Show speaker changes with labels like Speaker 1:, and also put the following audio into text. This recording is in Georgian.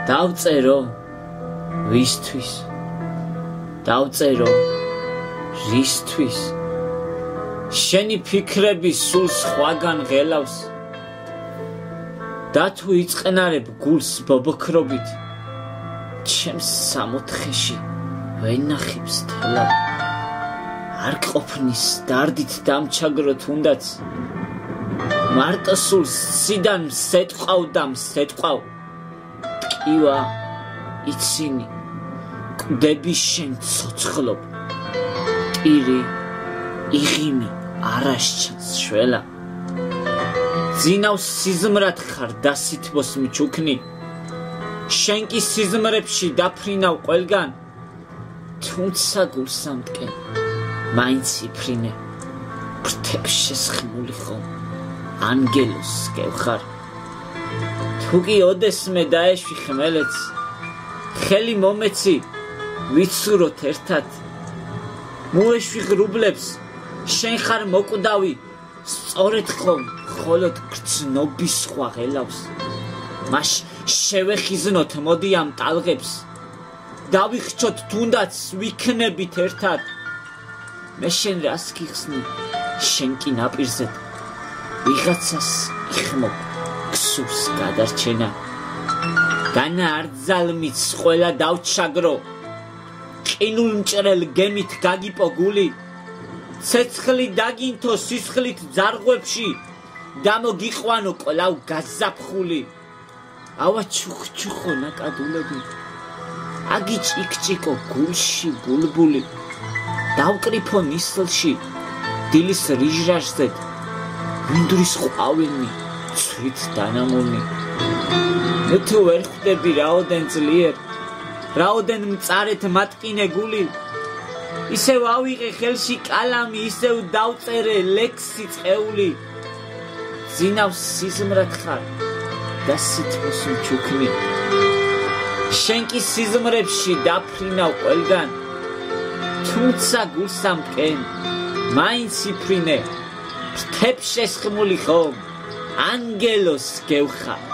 Speaker 1: დავწერო ვისთვის დავწერო რისთვის შენი ფიქრები სულ სხვაგან ღელავს და თუ იწყენარებ გულს ბობოქრობით ჩემს სამოთხეში ვენახებს თელა არ ყოფნის დარდით დამჩაგრო თუნდაც მარტო სულ სიდან მსეტყავ და მსეტყავ ტკივა იცინი კვდები შენ ცოცხლობ ტირი იღიმი არაშჩანს შველა ძინავს სიზმრად ხარ დასითბოს მჩუქნი შენ კი სიზმრებში დაფრინავ ყველგან თუმცა გულსამტკენ მაინც იფრინე ფრთებს შესხმული ხომ ანგელოს გევხარ თუ კი ოდესმე დაეშვი ხმელეთს ხელი მომეცი ვიცუროთ ერთად მოეშვი ღრუბლებს შენ ხარ მოკვდავი სწორედ ხომ მხოლოდ გრძნობის სხვა ღელავს მას შევეხიზნოთ მოდი ამ ტალღებს დავიხჩოთ თუნდაც ვიქნებით ერთად მე შენ რას გიხსნი შენ კი ნაპირზე ვიღაცას იხმობ ქსურს გადარჩენა განა არძალმიც ყველა დავჩაგრო ყინულ მჭრელ გემით გაგიპო გული ცეცხლი დაგინთო სისხლით ძარღვებში და მოგიყვანო კვლავ გაზაფხული ავა ჩუხჩუხო ნაკადულები აგიჭიკჭიკო გულში ბულბული დავკრიფო ნისლში დილის რიჟრაჟზე მინდვრის ყვავილი ცვით დანამული მე თუ ვერ ხვდები რაოდენ ძლიერ რაოდენ მწარეთ მატკინე გული ისევ ავიღე ხელში კალამი ისევ დავწერე ლექსი წეული ძინავს სიზმრად ხარ და სითბოს მჩუქნი შენ კი სიზმრებში დაფრინავ ყველგან თუმცა გულსამტკენ მაინც იფრინე ფრთებს შესხმული ხომ ანგელოს გევხარ